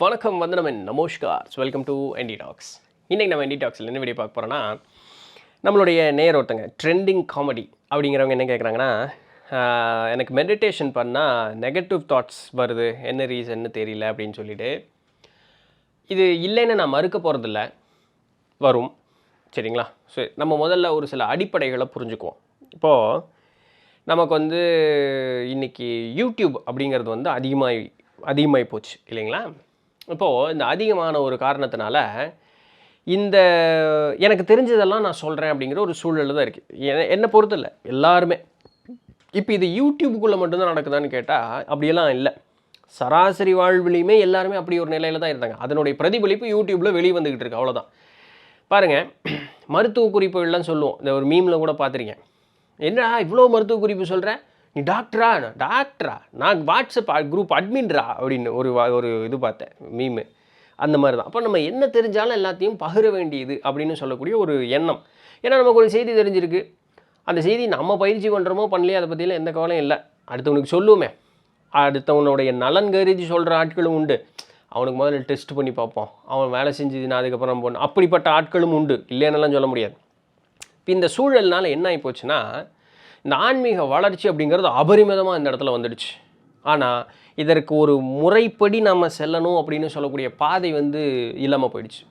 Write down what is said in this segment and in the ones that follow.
வணக்கம் வந்தனமன் நமஸ்கார் welcome to NT tax. இன்றைக்கி நம்ம என்டி டாக்ஸில் என்ன வீடியோ பார்க்க போகிறோன்னா, நம்மளுடைய நேர் ஒருத்தங்க ட்ரெண்டிங் காமெடி அப்படிங்கிறவங்க என்ன கேட்குறாங்கன்னா, எனக்கு மெடிடேஷன் பண்ணால் நெகட்டிவ் தாட்ஸ் வருது, என்ன ரீசன்னு தெரியல அப்படின்னு சொல்லிட்டு. இது இல்லைன்னு நான் மறுக்க போகிறதில்ல, வரும் சரிங்களா. ஸோ நம்ம முதல்ல ஒரு சில அடிப்படைகளை புரிஞ்சுக்குவோம். இப்போது நமக்கு இன்றைக்கி யூடியூப் அப்படிங்கிறது அதிகமாகி போச்சு இல்லைங்களா. இப்போது இந்த அதிகமான ஒரு காரணத்தினால இந்த எனக்கு தெரிஞ்சதெல்லாம் நான் சொல்கிறேன் அப்படிங்கிற ஒரு சூழலில் தான் இருக்குது. என்னை பொறுத்த இல்லை, எல்லாருமே. இப்போ இது யூடியூப்புக்குள்ளே மட்டும்தான் நடக்குதான்னு கேட்டால் அப்படியெல்லாம் இல்லை. சராசரி வாழ்விலையுமே எல்லாருமே அப்படி ஒரு நிலையில் தான் இருந்தாங்க. அதனுடைய பிரதிபலிப்பு யூடியூப்பில் வெளியே வந்துக்கிட்டு இருக்கு, அவ்வளோதான். பாருங்கள், மருத்துவ குறிப்புகள்லாம் சொல்லுவோம். இந்த ஒரு மீமில் கூட பார்த்துருக்கேன். என்ன இவ்வளோ மருத்துவ குறிப்பு சொல்கிறேன், நீ டாக்டரா நான் வாட்ஸ்அப் குரூப் அட்மின்ரா அப்படின்னு ஒரு இது பார்த்தேன், மீமு. அந்த மாதிரி தான். அப்போ நம்ம என்ன தெரிஞ்சாலும் எல்லாத்தையும் பகிர வேண்டியது அப்படின்னு சொல்லக்கூடிய ஒரு எண்ணம். ஏன்னா நமக்கு ஒரு செய்தி தெரிஞ்சிருக்கு, அந்த செய்தி நம்ம பயிற்சி பண்ணுறோமோ பண்ணலையே அதை பற்றிலாம் எந்த கவலையும் இல்லை. அடுத்தவனுக்கு சொல்லுவோமே, அடுத்தவனுடைய நலன் கருதி சொல்கிற ஆட்களும் உண்டு. அவனுக்கு முதல்ல டெஸ்ட் பண்ணி பார்ப்போம், அவன் வேலை செஞ்சதுன்னா அதுக்கப்புறம் போகணும், அப்படிப்பட்ட ஆட்களும் உண்டு, இல்லைன்னெல்லாம் சொல்ல முடியாது. இப்போ இந்த சூழல்னால் என்ன ஆகி போச்சுன்னா, இந்த ஆன்மீக வளர்ச்சி அப்படிங்கிறது அபரிமிதமாக இந்த இடத்துல வந்துடுச்சு. ஆனால் இதற்கு ஒரு முறைப்படி நம்ம செல்லணும் அப்படின்னு சொல்லக்கூடிய பாதை இல்லாமல் போயிடுச்சு.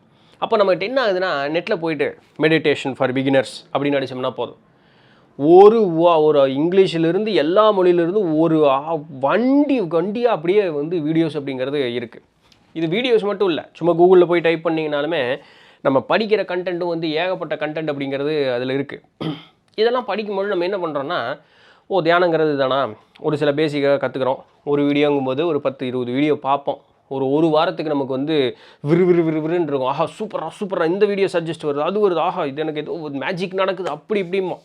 அப்போ நம்மகிட்ட என்ன ஆகுதுன்னா, நெட்டில் போயிட்டு மெடிடேஷன் ஃபார் பிகினர்ஸ் அப்படின்னு அடிச்சோம்னா போதும், ஒரு இங்கிலீஷிலிருந்து எல்லா மொழியிலிருந்து ஒரு வண்டியாக அப்படியே வீடியோஸ் அப்படிங்கிறது இருக்குது. இது வீடியோஸ் மட்டும் இல்லை, சும்மா கூகுளில் போய் டைப் பண்ணிங்கனாலுமே நம்ம படிக்கிற கண்டென்ட்டும் ஏகப்பட்ட கண்டென்ட் அப்படிங்கிறது அதில் இருக்குது. இதெல்லாம் படிக்கும்போது நம்ம என்ன பண்ணுறோன்னா, தியானங்கிறது தானா, ஒரு சில பேசிக்காக கற்றுக்குறோம். ஒரு வீடியோங்கும்போது ஒரு 10-20 வீடியோ பார்ப்போம். ஒரு வாரத்துக்கு நமக்கு விறுவிறுன்னு இருக்கும். ஆஹா சூப்பராக இந்த வீடியோ சஜஸ்ட் வருது, அது வருது, ஆஹா இது எனக்கு ஏதோ மேஜிக் நடக்குது அப்படி இப்படிமா,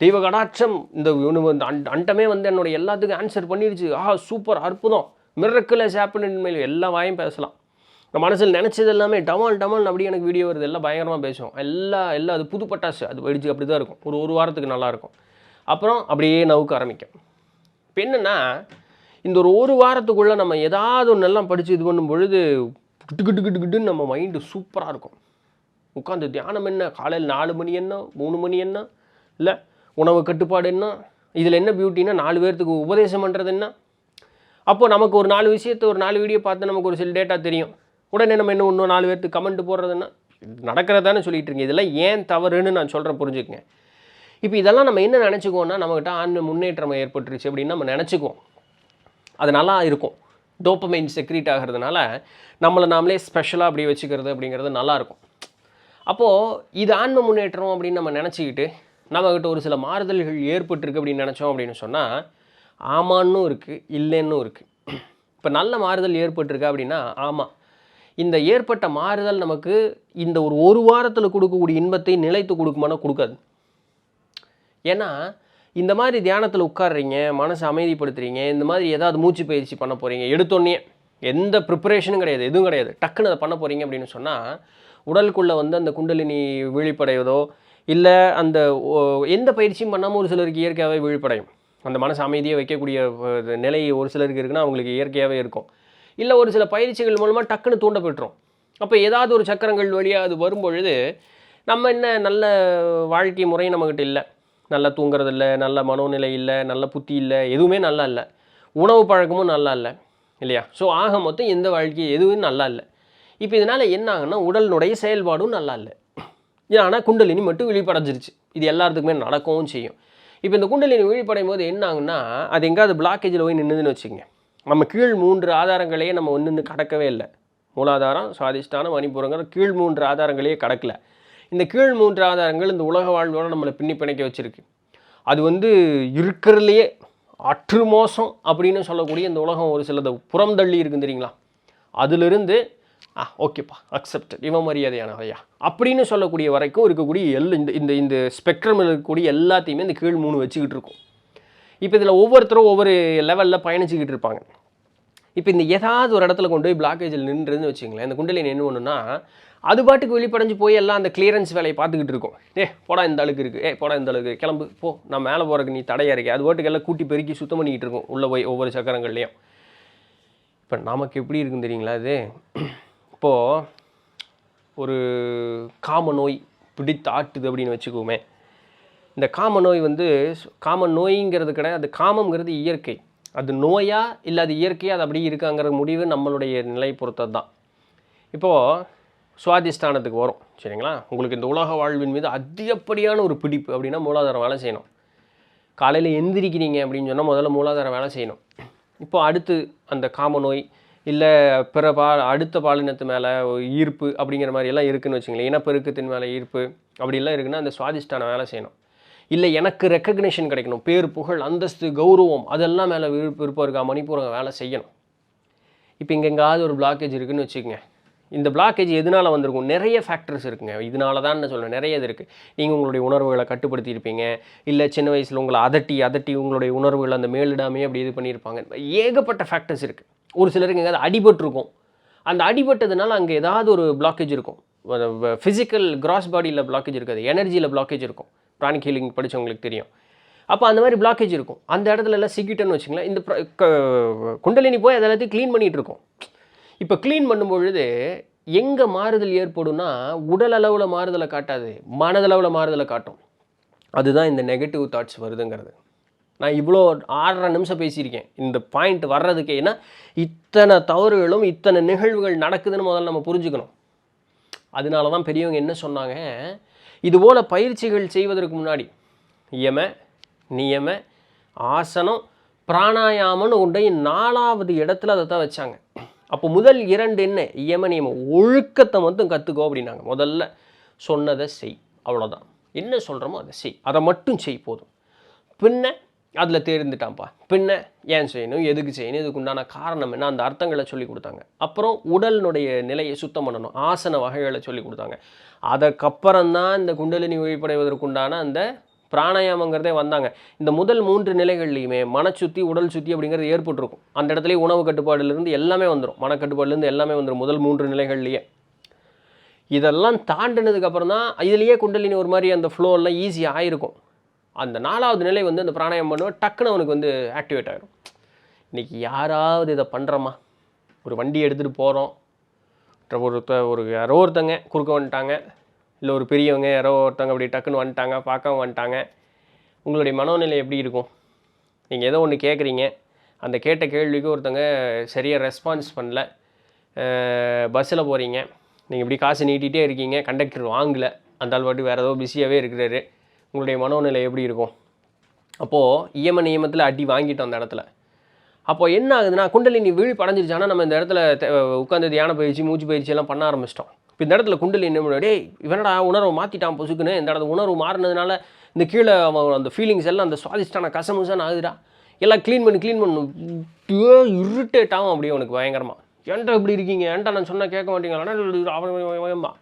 தெய்வ கடாட்சம், இந்த அண்டமே என்னுடைய எல்லாத்துக்கும் ஆன்சர் பண்ணிடுச்சு, ஆஹா சூப்பர் அற்புதம், மிரக்கிள் ஹஸ் ஹேப்பன்ட் இன் எல்லா வாயும் பேசலாம். நம்ம மனசில் நினச்சது எல்லாமே டமால் அப்படி எனக்கு வீடியோ வருது, எல்லாம் பயங்கரமாக பேசுவோம், எல்லாம் அது புது பட்டாசு, அது வெடிச்சு அப்படி தான் இருக்கும். ஒரு வாரத்துக்கு நல்லாயிருக்கும். அப்புறம் அப்படியே நவுக்க ஆரம்பிக்கும். இப்போ என்னென்னா, இந்த ஒரு வாரத்துக்குள்ளே நம்ம ஏதாவது ஒன்று எல்லாம் படித்து இது பண்ணும் பொழுது கிட்டுன்னு நம்ம மைண்டு சூப்பராக இருக்கும். உட்காந்து தியானம் என்ன, காலையில் 4 மணி என்ன, 3 மணி என்ன, இல்லை உணவு கட்டுப்பாடு என்ன, இதில் என்ன பியூட்டின்னா 4 பேர்த்துக்கு உபதேசம் பண்ணுறது என்ன. அப்போது நமக்கு ஒரு 4 விஷயத்தை ஒரு 4 வீடியோ பார்த்து நமக்கு ஒரு சில டேட்டா தெரியும். உடனே நம்ம இன்னும் 4 பேர்த்துக்கு கமெண்ட் போடுறதுன்னா நடக்கிறதானே சொல்லிகிட்டு இருக்கீங்க. இதெல்லாம் ஏன் தவறுன்னு நான் சொல்கிறேன், புரிஞ்சுக்கங்க. இப்போ இதெல்லாம் நம்ம என்ன நினச்சிக்குவோம்னா, நம்மகிட்ட ஆன்மீக முன்னேற்றம் ஏற்பட்டுருச்சு அப்படின்னு நம்ம நினச்சிக்குவோம். அது நல்லா இருக்கும், டோப்பமைன் செக்ரீட் ஆகிறதுனால நம்மளை நாமளே ஸ்பெஷலாக அப்படி வச்சுக்கிறது அப்படிங்கிறது நல்லாயிருக்கும். அப்போது இது ஆன்ம முன்னேற்றம் அப்படின்னு நம்ம நினச்சிக்கிட்டு நம்மக்கிட்ட ஒரு சில மாறுதல்கள் ஏற்பட்டுருக்கு அப்படின்னு நினச்சோம் அப்படின்னு சொன்னால், ஆமான்னும் இருக்குது, இல்லைன்னும் இருக்குது. இப்போ நல்ல மாறுதல் ஏற்பட்டிருக்கு அப்படின்னா ஆமாம், இந்த ஏற்பட்ட மாறுதல் நமக்கு இந்த ஒரு வாரத்தில் கொடுக்கக்கூடிய இன்பத்தை நிலைத்து கொடுக்குமானா கொடுக்காது. ஏன்னா இந்த மாதிரி தியானத்தில் உட்காடுறீங்க, மனசை அமைதிப்படுத்துறீங்க, இந்த மாதிரி ஏதாவது மூச்சு பயிற்சி பண்ண போகிறீங்க, எடுத்தோடனே எந்த ப்ரிப்பரேஷனும் கிடையாது, எதுவும் கிடையாது, டக்குன்னு அதை பண்ண போகிறீங்க அப்படின்னு சொன்னால், உடலுக்குள்ளே அந்த குண்டலினி விழிப்படைவதோ இல்லை அந்த எந்த பயிற்சியும் பண்ணாமல் ஒரு சிலருக்கு இயற்கையாகவே விழிப்படையும். அந்த மனசு அமைதியாக வைக்கக்கூடிய நிலை ஒரு சிலருக்கு இருக்குன்னா அவங்களுக்கு இயற்கையாகவே இருக்கும். இல்லை ஒரு சில பயிற்சிகள் மூலமாக டக்குன்னு தூண்ட பெற்றோம். அப்போ ஏதாவது ஒரு சக்கரங்கள் வழியாக அது வரும்பொழுது நம்ம என்ன நல்ல வாழ்க்கை முறை நம்மக்கிட்ட இல்லை, நல்லா தூங்குறது இல்லை, நல்ல மனோநிலை இல்லை, நல்ல புத்தி இல்லை, எதுவுமே நல்லா இல்லை, உணவு பழக்கமும் நல்லா இல்லை இல்லையா. ஸோ ஆக மொத்தம் எந்த வாழ்க்கை எதுவும் நல்லா இல்லை. இப்போ இதனால் என்ன ஆகுன்னா, உடலினுடைய செயல்பாடும் நல்லா இல்லை. ஆனால் குண்டலினி மட்டும் விழிப்படைஞ்சிருச்சு. இது எல்லாத்துக்குமே நடக்கவும் செய்யும். இப்போ இந்த குண்டலினி விழிப்படையும் போது என்ன ஆகுன்னா, அது எங்கேயாவது பிளாக்கேஜில் போய் நின்றுதுன்னு வச்சுக்கோங்க, நம்ம கீழ் 3 ஆதாரங்களையே நம்ம ஒன்று கடக்கவே இல்லை. மூலாதாரம், சுவாதிஷ்டானம், மணிபூரங்கிற கீழ் 3 ஆதாரங்களையே கடக்கலை. இந்த கீழ் 3 ஆதாரங்கள் இந்த உலக வாழ்வோடு நம்மளை பிணைக்க வச்சுருக்கு. அது இருக்கிறதுலையே அற்று மோசம் அப்படின்னு சொல்லக்கூடிய இந்த உலகம் ஒரு சிலது புறம் தள்ளி இருக்குன்னு தெரியுங்களா. அதிலிருந்து ஓகேப்பா அக்செப்டட், இவன் மரியாதையானவையா அப்படின்னு சொல்லக்கூடிய வரைக்கும் இருக்கக்கூடிய இந்த இந்த ஸ்பெக்ட்ரம் இருக்கக்கூடிய எல்லாத்தையுமே இந்த கீழ் 3 வச்சுக்கிட்டு இருக்கும். இப்போ இதில் ஒவ்வொருத்தரும் ஒவ்வொரு லெவலில் பயணிச்சுக்கிட்டு இருப்பாங்க. இப்போ இந்த ஏதாவது ஒரு இடத்துல கொண்டு போய் பிளாக்கேஜில் நின்றுன்னு வச்சுங்களேன், இந்த குண்டலினி என்ன ஒன்றுனா, அது பாட்டுக்கு வெளிப்படைஞ்சு போய் எல்லாம் அந்த கிளியரன்ஸ் வேலையை பார்த்துக்கிட்டு இருக்கும். போடா இந்த அளவுக்கு இருக்குது, போடா இந்த அளவுக்கு கிளம்பு போ, நான் மேலே போகிறதுக்கு நீ தடையாக இருக்கே, அது பாட்டுக்கு எல்லாம் கூட்டி பெருக்கி சுத்தம் பண்ணிக்கிட்டு இருக்கும் உள்ளே போய் ஒவ்வொரு சக்கரங்கள்லையும். இப்போ நமக்கு எப்படி இருக்குன்னு தெரியுங்களா இது? இப்போது ஒரு காம நோய் பிடித்தாட்டுது அப்படின்னு வச்சுக்குவோமே. இந்த காம நோய் வந்து காம நோய்ங்கிறது கிடையாது. அது காமங்கிறது இயற்கை. அது நோயா இல்லை அது இயற்கையாக அது அப்படி இருக்காங்கிற முடிவு நம்மளுடைய நிலை பொறுத்தது தான். இப்போது சுவாதிஷ்டானத்துக்கு வரும் சரிங்களா. உங்களுக்கு இந்த உலக வாழ்வின் மீது அதிகப்படியான ஒரு பிடிப்பு அப்படின்னா மூலாதாரம் வேலை செய்யணும். காலையில் எந்திரிக்கிறீங்க அப்படின்னு சொன்னால் முதல்ல மூலாதாரம் வேலை செய்யணும். இப்போ அடுத்து அந்த காம நோய் இல்லை பிற அடுத்த பாலினத்து மேலே ஈர்ப்பு அப்படிங்கிற மாதிரியெல்லாம் இருக்குதுன்னு வச்சுங்களேன். இனப்பெருக்கத்தின் மேலே ஈர்ப்பு அப்படிலாம் இருக்குன்னா அந்த சுவாதிஷ்டானம் வேலை செய்யணும். இல்லை எனக்கு ரெக்கக்னிஷன் கிடைக்கணும், பேர் புகழ் அந்தஸ்து கௌரவம் அதெல்லாம் மேலே விருப்பம் இருக்கா மணிப்பூரங்க வேலை செய்யணும். இப்போ இங்கே எங்காவது ஒரு பிளாக்கேஜ் இருக்குதுன்னு வச்சுக்கோங்க. இந்த பிளாக்கேஜ் எதனால் வந்திருக்கும்? நிறைய ஃபேக்டர்ஸ் இருக்குங்க. இதனால தான் நான் சொல்லுவேன், நிறைய இது இருக்குது. நீங்கள் உங்களுடைய உணர்வுகளை கட்டுப்படுத்தியிருப்பீங்க, இல்லை சின்ன வயசில் உங்களை அதட்டி உங்களுடைய உணர்வுகளை அந்த மேலிடாமே அப்படி இது பண்ணியிருப்பாங்க. ஏகப்பட்ட ஃபேக்டர்ஸ் இருக்குது. ஒரு சிலருக்கு எங்கேயாவது அடிபட்டிருக்கும். அந்த அடிபட்டதுனால அங்கே ஏதாவது ஒரு பிளாக்கேஜ் இருக்கும். ஃபிசிக்கல் கிராஸ் பாடியில் பிளாக்கேஜ் இருக்காது, எனர்ஜியில் பிளாக்கேஜ் இருக்கும். ப்ரானிக் ஹீலிங் படித்தவங்களுக்கு தெரியும். அப்போ அந்த மாதிரி பிளாக்கேஜ் இருக்கும். அந்த இடத்துல எல்லாம் சிக்கிட்டேன்னு வச்சுங்களேன். இந்த குண்டலினி போய் அதை எல்லாத்தையும் க்ளீன் பண்ணிகிட்டு இருக்கோம். இப்போ க்ளீன் பண்ணும்பொழுது எங்கே மாறுதல் ஏற்படும்னா உடல் அளவில் மாறுதலை காட்டாது, மனதளவில் மாறுதலை காட்டும். அதுதான் இந்த நெகட்டிவ் தாட்ஸ் வருதுங்கிறது. நான் இவ்வளோ 6.5 நிமிஷம் பேசியிருக்கேன் இந்த பாயிண்ட் வர்றதுக்கே. ஏன்னா இத்தனை தவறுகளும் இத்தனை நிகழ்வுகள் நடக்குதுன்னு முதல்ல நம்ம புரிஞ்சுக்கணும். அதனால தான் பெரியவங்க என்ன சொன்னாங்க, இதுபோல் பயிற்சிகள் செய்வதற்கு முன்னாடி யம நியம ஆசனம் பிராணாயாமன்னு உடைய 4வது இடத்துல அதை தான் வச்சாங்க. அப்போ முதல் 2 என்ன? யம நியமம் ஒழுக்கத்தை மட்டும் கற்றுக்கோ அப்படின்னாங்க. முதல்ல சொன்னதை செய், அவ்வளோதான். என்ன சொல்கிறோமோ அதை செய், அதை மட்டும் செய் போதும். பின்ன அதில் தேர்ந்துட்டான்ப்பா, பின்ன ஏன் செய்யணும், எதுக்கு செய்யணும், இதுக்கு உண்டான காரணம் என்ன, அந்த அர்த்தங்களை சொல்லி கொடுத்தாங்க. அப்புறம் உடலினுடைய நிலையை சுத்தம் பண்ணணும், ஆசன வகைகளை சொல்லி கொடுத்தாங்க. அதுக்கப்புறம்தான் இந்த குண்டலினி விழிப்படைவதற்குண்டான அந்த பிராணாயாமங்கிறதே வந்தாங்க. இந்த முதல் 3 நிலைகள்லையுமே மனச்சுத்தி உடல் சுத்தி அப்படிங்கிறது ஏற்பட்டிருக்கும். அந்த இடத்துலேயே உணவு கட்டுப்பாடுலேருந்து எல்லாமே வந்துடும், மனக்கட்டுப்பாடுலேருந்து எல்லாமே வந்துடும் முதல் 3 நிலைகள்லையே. இதெல்லாம் தாண்டினதுக்கப்புறம் தான் இதுலேயே குண்டலினி ஒரு மாதிரி அந்த ஃப்ளோலாம் ஈஸியாக ஆகிருக்கும். அந்த 4வது நிலை வந்து அந்த பிராணாயாமம் பண்ணுவோம், டக்குன்னு அவனுக்கு வந்து ஆக்டிவேட் ஆகிடும். இன்றைக்கி யாராவது இதை பண்ணுறோமா? ஒரு வண்டி எடுத்துகிட்டு போகிறோம், ஒரு யாரோ ஒருத்தங்க குறுக்க வந்துட்டாங்க, இல்லை ஒரு பெரியவங்க யாரோ ஒருத்தவங்க அப்படி டக்குன்னு வந்துட்டாங்க, பார்க்காம வந்துட்டாங்க. உங்களுடைய மனோநிலை எப்படி இருக்கும்? நீங்கள் ஏதோ ஒன்று கேட்குறீங்க, அந்த கேட்ட கேள்விக்கு ஒருத்தங்க சரியாக ரெஸ்பான்ஸ் பண்ணல, பஸ்ஸில் போகிறீங்க, நீங்கள் இப்படி காசு நீட்டிகிட்டே இருக்கீங்க, கண்டக்டர் வாங்கலை, அந்த ஆள் பாட்டு வேறு ஏதோ பிஸியாகவே இருக்கிறாரு, உங்களுடைய மனோநிலை எப்படி இருக்கும்? அப்போது யம நியமத்தில் அடி வாங்கிட்டோம் அந்த இடத்துல. அப்போது என்ன ஆகுதுன்னா குண்டலினி விழிப்படைஞ்சிருச்சானா நம்ம இந்த இடத்துல உட்காந்து தியான பயிற்சி மூச்சு பயிற்சி எல்லாம் பண்ண ஆரம்பிச்சிட்டோம். இப்போ இந்த இடத்துல குண்டலினி முன்னாடி இவனடா உணர்வை மாற்றிட்டான் பொசுக்குன்னு, இந்த இடத்துல உணர்வு மாறினதுனால இந்த கீழே அவன் அந்த ஃபீலிங்ஸ் எல்லாம் அந்த சுவாதிஷ்டான கசமுசான ஆகுதுடா, எல்லாம் க்ளீன் பண்ணணும் இரிட்டேட் ஆகும் அப்படியே அவனுக்கு பயங்கரமாக. ஏன்டா இப்படி இருக்கீங்க, ஏன்டா நான் சொன்னால் கேட்க மாட்டீங்களா அவன்.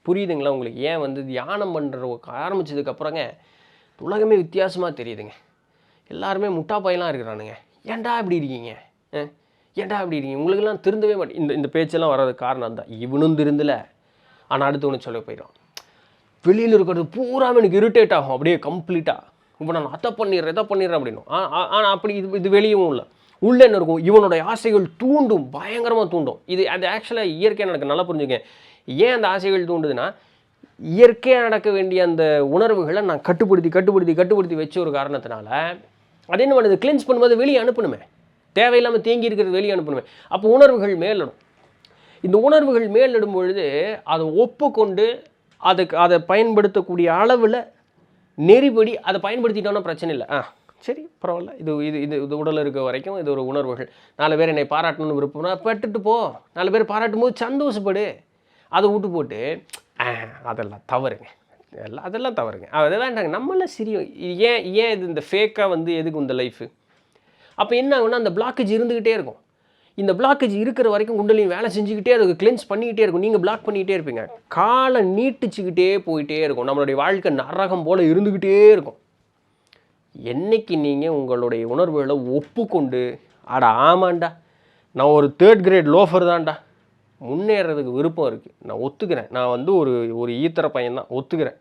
புரியுதுங்களா உங்களுக்கு? ஏன் வந்து தியானம் பண்ணுற ஆரம்பித்ததுக்கப்புறங்க உலகமே வித்தியாசமாக தெரியுதுங்க. எல்லாருமே முட்டா பையெல்லாம் இருக்கிறானுங்க. ஏன்டா இப்படி இருக்கீங்க, ஏன்டா இப்படி இருக்கீங்க, உங்களுக்கெல்லாம் திருந்தவே மாட்டேன். இந்த பேச்செல்லாம் வர்றதுக்கு காரணம் தான். இவனும் திருந்தலை, ஆனால் அடுத்து ஒன்று சொல்ல போயிடும். வெளியில் இருக்கிறது பூராமே எனக்கு இரிட்டேட் ஆகும் அப்படியே கம்ப்ளீட்டாக. இப்போ நான் அதை பண்ணிடுறேன் அப்படின்னும். ஆனால் அப்படி இது வெளியும் இல்லை. உள்ளே என்ன இருக்கும், இவனுடைய ஆசைகள் தூண்டும், பயங்கரமாக தூண்டும். இது அது ஆக்சுவலாக இயற்கையாக எனக்கு நல்லா புரிஞ்சுக்கேன். ஏன் அந்த ஆசைகள் தூண்டுதுன்னா இயற்கையாக நடக்க வேண்டிய அந்த உணர்வுகளை நான் கட்டுப்படுத்தி வச்ச ஒரு காரணத்தினால அது என்ன பண்ணுது, கிளென்ஸ் பண்ணும்போது வெளியே அனுப்பணுமே, தேவையில்லாமல் தேங்கி இருக்கிறது வெளியே அனுப்பணுமே. அப்போ உணர்வுகள் மேலிடும். இந்த உணர்வுகள் மேலிடும் பொழுது அதை ஒப்புக்கொண்டு அதை பயன்படுத்தக்கூடிய அளவில் நெறிபடி அதை பயன்படுத்திட்டோன்னா பிரச்சனை இல்லை. சரி பரவாயில்ல, இது உடல் இருக்க வரைக்கும் இது ஒரு உணர்வுகள். 4 பேர் என்னை பாராட்டணும்னு விருப்பம்னா பட்டுட்டு போ, 4 பேர் பாராட்டும் போது சந்தோஷப்படு. அதை விட்டு போட்டு அதெல்லாம் தவறுங்க, அதெல்லாம் தவறுங்க, அதை வேண்டாங்க, நம்மளாம் சிரியும். ஏன் இது இந்த ஃபேக்காக வந்து எதுக்கு இந்த லைஃபு? அப்போ என்ன ஆகுன்னா அந்த பிளாக்கேஜ் இருந்துக்கிட்டே இருக்கும். இந்த பிளாக்கேஜ் இருக்கிற வரைக்கும் குண்டலினி வேலை செஞ்சுக்கிட்டே அதுக்கு கிளென்ஸ் பண்ணிக்கிட்டே இருக்கும். நீங்கள் பிளாக் பண்ணிக்கிட்டே இருப்பீங்க, காலை நீட்டிச்சுக்கிட்டே போயிட்டே இருக்கும். நம்மளுடைய வாழ்க்கை நரகம் போல் இருந்துக்கிட்டே இருக்கும். என்னைக்கு நீங்கள் உங்களுடைய உணர்வுகளை ஒப்புக்கொண்டு ஆமாண்டா நான் ஒரு 3rd கிரேட் லோஃபர் தான்டா, முன்னேறதுக்கு விருப்பம் இருக்குது, நான் ஒத்துக்கிறேன், நான் வந்து ஒரு ஈத்தர பையன்தான் ஒத்துக்கிறேன்,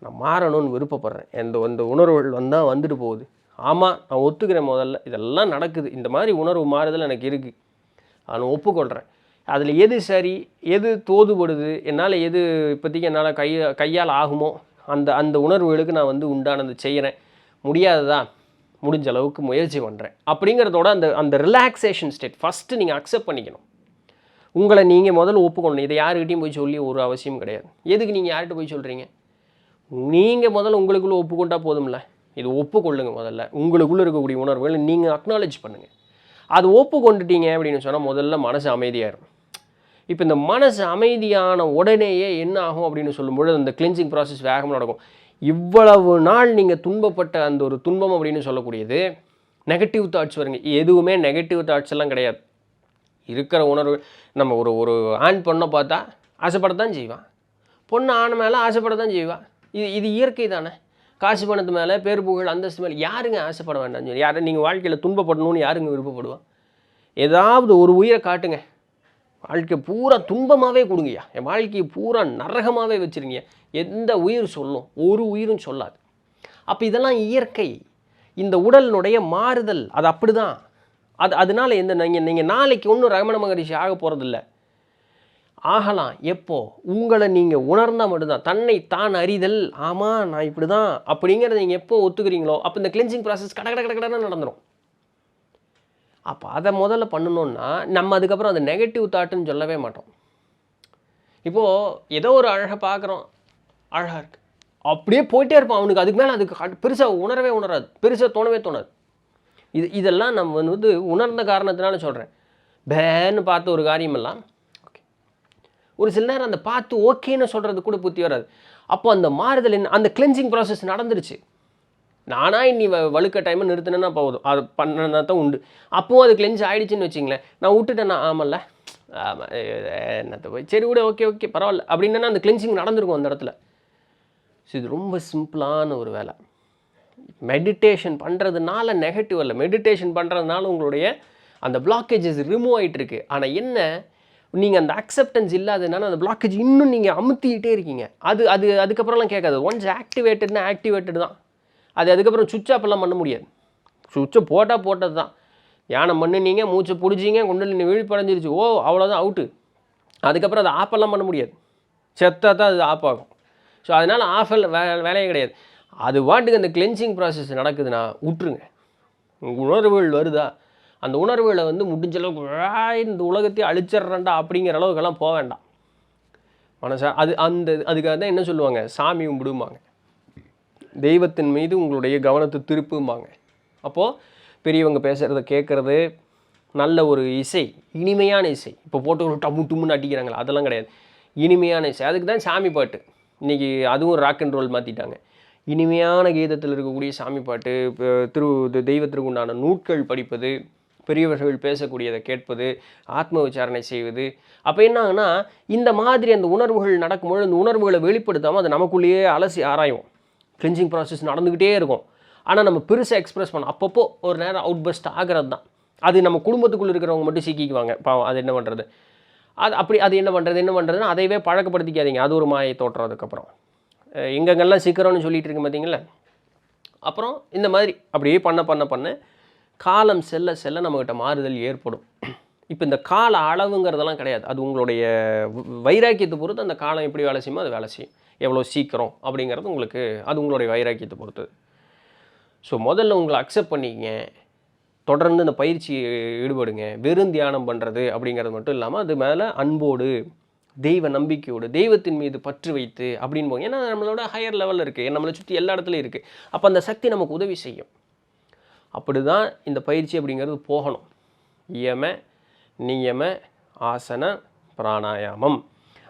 நான் மாறணும்னு விருப்பப்படுறேன், இந்த உணர்வுகள் வந்தால் வந்துட்டு போகுது ஆமாம் நான் ஒத்துக்கிறேன், முதல்ல இதெல்லாம் நடக்குது, இந்த மாதிரி உணர்வு மாறுதல் எனக்கு இருக்குது, நான் ஒப்புக்கொள்கிறேன். அதில் எது சரி, எது தோதுபடுது, என்னால் எது இப்போதைக்கு என்னால் கையால் ஆகுமோ அந்த அந்த உணர்வுகளுக்கு நான் வந்து உண்டானது செய்கிறேன், முடியாததா முடிஞ்ச அளவுக்கு முயற்சி பண்ணுறேன் அப்படிங்கிறதோட அந்த அந்த ரிலாக்ஸேஷன் ஸ்டேட் ஃபஸ்ட்டு நீங்கள் அக்செப்ட் பண்ணிக்கணும். உங்களை நீங்கள் முதல்ல ஒப்புக்கொள்ளணும். இதை யாருக்கிட்டையும் போய் சொல்லி ஒரு அவசியம் கிடையாது. எதுக்கு நீங்கள் யார்கிட்ட போய் சொல்கிறீங்க? நீங்கள் முதல்ல உங்களுக்குள்ளே ஒப்புக்கொண்டா போதும்ல. இது ஒப்புக்கொள்ளுங்க. முதல்ல உங்களுக்குள்ளே இருக்கக்கூடிய உணர்வுகளை நீங்கள் அக்னாலேஜ் பண்ணுங்கள். அது ஒப்புக்கொண்டுட்டீங்க அப்படின்னு சொன்னால் முதல்ல மனசு அமைதியாகிடும். இப்போ இந்த மனசு அமைதியான உடனேயே என்ன ஆகும் அப்படின்னு சொல்லும்பொழுது அந்த கிளென்சிங் ப்ராசஸ் வேகமாக நடக்கும். இவ்வளவு நாள் நீங்கள் துன்பப்பட்ட அந்த ஒரு துன்பம் அப்படின்னு சொல்லக்கூடியது நெகட்டிவ் தாட்ஸ் வருங்க. எதுவுமே நெகட்டிவ் தாட்ஸ் எல்லாம் கிடையாது. இருக்கிற உணர்வு நம்ம ஒரு ஒரு ஆண் பொண்ணை பார்த்தா ஆசைப்படத்தான் செய்வான், பொண்ணு ஆண் மேலே ஆசைப்படத்தான் செய்வான். இது இயற்கை தானே. காசு பணத்து மேலே, பேர் புகழ், அந்தஸ்து மேலே யாருங்க ஆசைப்பட வேண்டாம்னு சொல்லி? யாரை நீங்கள் வாழ்க்கையில் துன்பப்படணும்னு யாருங்க விருப்பப்படுவான்? ஏதாவது ஒரு உயிரை காட்டுங்க, வாழ்க்கை பூரா துன்பமாகவே கொடுங்கய்யா, என் வாழ்க்கையை பூரா நரகமாகவே வச்சுருங்க, எந்த உயிர் சொல்லும்? ஒரு உயிரும் சொல்லாது. அப்போ இதெல்லாம் இயற்கை, இந்த உடலினுடைய மாறுதல், அது அப்படி தான். அதனால் எந்த நீங்கள் நாளைக்கு ஒன்றும் ரமண மகரிஷி ஆக போகிறதில்ல. ஆகலாம் எப்போ? உங்களை நீங்கள் உணர்ந்தால் மட்டும்தான். தன்னை தான் அறிதல், ஆமாம் நான் இப்படி தான் அப்படிங்கிறத நீங்கள் எப்போ ஒத்துக்கிறீங்களோ அப்போ இந்த கிளென்சிங் ப்ராசஸ் கடன்னு நடந்துடும். அப்போ அதை முதல்ல பண்ணணுன்னா நம்ம அதுக்கப்புறம் அது நெகட்டிவ் தாட்டுன்னு சொல்லவே மாட்டோம். இப்போது ஏதோ ஒரு அழகை பார்க்குறோம், அழகாக இருக்குது, அப்படியே போயிட்டே இருப்பான். அவனுக்கு அதுக்கு மேலே அதுக்கு பெருசாக உணராது, பெருசாக தோணாது. இதெல்லாம் நம்ம வந்து உணர்ந்த காரணத்தினால சொல்கிறேன். பேன்னு பார்த்த ஒரு காரியமெல்லாம் ஓகே, ஒரு சில நேரம் அந்த பார்த்து ஓகேன்னு சொல்கிறது கூட புத்தி வராது. அப்போ அந்த மாறுதல் என்ன, அந்த கிளென்சிங் ப்ராசஸ் நடந்துருச்சு. நானாக இன்னி வழுக்க டைமை நிறுத்தினேன்னா போதும், அது பண்ணனா தான் உண்டு. அப்போவும் அது கிளென்ஸ் ஆகிடுச்சின்னு வச்சிங்களேன், நான் விட்டுட்டேன்னா ஆமல்ல, ஆமாம் என்னத்தை போய் சரி விட, ஓகே பரவாயில்ல அப்படின்னா அந்த கிளென்சிங் நடந்திருக்கும் அந்த இடத்துல. ஸோ இது ரொம்ப சிம்பிளான ஒரு வேலை. மெடிடேஷன் பண்ணுறதுனால நெகட்டிவ் இல்லை, மெடிடேஷன் பண்ணுறதுனால உங்களுடைய அந்த பிளாக்கேஜஸ் ரிமூவ் ஆகிட்டுருக்கு. ஆனால் என்ன, நீங்கள் அந்த அக்செப்டன்ஸ் இல்லாததுனால அந்த பிளாக்கேஜ் இன்னும் நீங்கள் அமுத்திக்கிட்டே இருக்கீங்க. அதுக்கப்புறம்லாம் கேட்காது. ஒன்ஸ் ஆக்டிவேட்டட்னா ஆக்டிவேட்டட் தான். அதுக்கப்புறம் சுவிட்ச் ஆஃப்லாம் பண்ண முடியாது. சுவிட்சை போட்டது தான். தியானம் பண்ணினீங்க, மூச்சை பிடிச்சிங்க, குண்டலினி விழிப்படைஞ்சிருச்சு, ஓ அவ்வளோதான், அவுட்டு. அதுக்கப்புறம் அதை ஆஃபெல்லாம் பண்ண முடியாது, செத்தாக தான் அது ஆஃப் ஆகும். ஸோ அதனால் ஆஃபெல் வேலையே கிடையாது. அது வாட்டுக்கு அந்த கிளென்சிங் ப்ராசஸ் நடக்குதுன்னா விட்டுருங்க. உணர்வுகள் வருதா, அந்த உணர்வுகளை வந்து முடிஞ்ச அளவுக்கு இந்த உலகத்தையே அழிச்சிட்றேன்டா அப்படிங்கிற அளவுக்கெல்லாம் போக வேண்டாம் மனசா. அதுக்காக தான் என்ன சொல்லுவாங்க, சாமி கும்பிடுவாங்க, தெய்வத்தின் மீது உங்களுடைய கவனத்தை திருப்பும்பாங்க. அப்போது பெரியவங்க பேசுகிறத கேட்குறது, நல்ல ஒரு இசை, இனிமையான இசை. இப்போ போட்டு ஒரு டம்முன்னு அடிக்கிறாங்களா, அதெல்லாம் கிடையாது. இனிமையான இசை, அதுக்கு தான் சாமி பாட்டு. இன்றைக்கி அதுவும் ராக் அண்ட் ரோல் மாற்றிட்டாங்க. இனிமையான கீதத்தில் இருக்கக்கூடிய சாமி பாட்டு, தெய்வத்திற்கு உண்டான நூட்கள் படிப்பது, பெரியவர்கள் பேசக்கூடியதை கேட்பது, ஆத்ம விசாரணை செய்வது. அப்போ என்ன ஆகுனா, இந்த மாதிரி அந்த உணர்வுகள் நடக்கும்போது அந்த உணர்வுகளை வெளிப்படுத்தாமல் அதை நமக்குள்ளேயே அலசி ஆராயும். கிளென்சிங் ப்ராசஸ் நடந்துக்கிட்டே இருக்கும். ஆனால் நம்ம பெருசாக எக்ஸ்ப்ரெஸ் பண்ணோம், அப்பப்போ ஒரு நேரம் அவுட் பஸ்ட் ஆகிறது தான். அது நம்ம குடும்பத்துக்குள்ளே இருக்கிறவங்க மட்டும் சிக்கிக்குவாங்க, பாவம். அது என்ன பண்ணுறது, அது என்ன பண்ணுறதுன்னா அதையவே பழக்கப்படுத்திக்காதீங்க. அது ஒரு மாயை தோற்றம். அதுக்கப்புறம் எங்கெங்கெல்லாம் சிக்கிறோன்னு சொல்லிட்டு இருக்கு பார்த்தீங்களா. அப்புறம் இந்த மாதிரி அப்படியே பண்ண காலம் செல்ல நம்மக்கிட்ட மாறுதல் ஏற்படும். இப்போ இந்த கால அளவுங்கிறதெல்லாம் கிடையாது. அது உங்களுடைய வைராக்கியத்தை பொறுத்து அந்த காலம் எப்படி வேலை செய்யுமோ அது வேலை செய்யும். எவ்வளோ சீக்கிரம் அப்படிங்கிறது உங்களுக்கு, அது உங்களுடைய வைராக்கியத்தை பொறுத்து. ஸோ முதல்ல உங்களை அக்செப்ட் பண்ணிக்கங்க, தொடர்ந்து இந்த பயிற்சி ஈடுபடுங்க. வெறும் தியானம் பண்ணுறது அப்படிங்கிறது மட்டும் இல்லாமல் அது மேலே அன்போடு, தெய்வ நம்பிக்கையோடு, தெய்வத்தின் மீது பற்று வைத்து அப்படின்னு போங்க. ஏன்னா நம்மளோட ஹையர் லெவலில் இருக்குது, நம்மளை சுற்றி எல்லா இடத்துலையும் இருக்குது. அப்போ அந்த சக்தி நமக்கு உதவி செய்யும். அப்படி தான் இந்த பயிற்சி அப்படிங்கிறது போகணும். நியம ஆசன பிராணாயாமம்.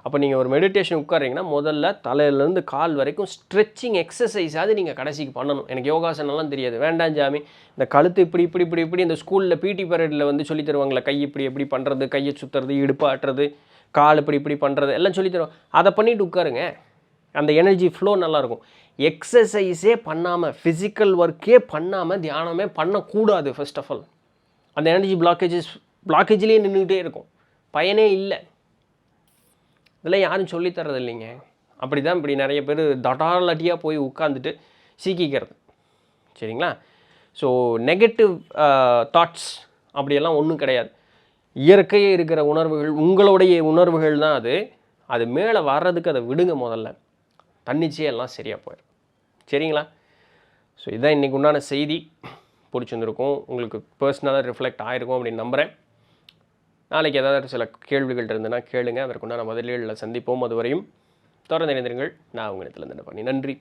அப்போ நீங்கள் ஒரு மெடிடேஷன் உட்காரிங்கன்னா முதல்ல தலையிலேருந்து கால் வரைக்கும் ஸ்ட்ரெச்சிங் எக்ஸசைஸாவது நீங்கள் கடைசிக்கு பண்ணணும். எனக்கு யோகாசனம்லாம் தெரியாது, வேண்டாம் ஜாமி, இந்த கழுத்து இப்படி இந்த ஸ்கூலில் பிடி பீரியடில் வந்து சொல்லி தருவாங்களே, கை எப்படி பண்ணுறது, கையை சுற்றுறது, இடுப்பாட்டுறது, கால் இப்படி பண்ணுறது எல்லாம் சொல்லி தருவோம். அதை பண்ணிவிட்டு உட்காருங்க, அந்த எனர்ஜி ஃப்ளோ நல்லாயிருக்கும். எக்ஸசைஸே பண்ணாமல், ஃபிசிக்கல் ஒர்க்கே பண்ணாமல் தியானமே பண்ணக்கூடாது. ஃபர்ஸ்ட் ஆஃப் ஆல் அந்த எனர்ஜி பிளாக்கேஜ்லேயே நின்றுக்கிட்டே இருக்கும், பயனே இல்லை. இதெல்லாம் யாரும் சொல்லித்தரது இல்லைங்க. அப்படி தான் இப்படி நிறைய பேர் தடாலட்டியாக போய் உட்காந்துட்டு சீக்கிக்கிறது. சரிங்களா? ஸோ நெகட்டிவ் தாட்ஸ் அப்படியெல்லாம் ஒன்றும் கிடையாது. இயற்கையே இருக்கிற உணர்வுகள், உங்களுடைய உணர்வுகள் தான் அது. அது மேலே வர்றதுக்கு அதை விடுங்க முதல்ல. தன்னிச்சையாக எல்லாம் சரியாக போயிடும். சரிங்களா? ஸோ இதுதான் இன்றைக்கி உண்டான செய்தி. பிடிச்சிருந்துருக்கும், உங்களுக்கு பர்சனலாக ரிஃப்ளெக்ட் ஆகிருக்கும் அப்படின்னு நம்புகிறேன். நாளைக்கு ஏதாவது சில கேள்விகள் இருந்ததுன்னா கேளுங்க, அதற்குண்டான பதில்களில் சந்திப்போம். அதுவரையும் தொடர்ந்து இணைந்திருங்கள். நான் உங்கள் இடத்துல இருந்து பண்ணி நன்றி.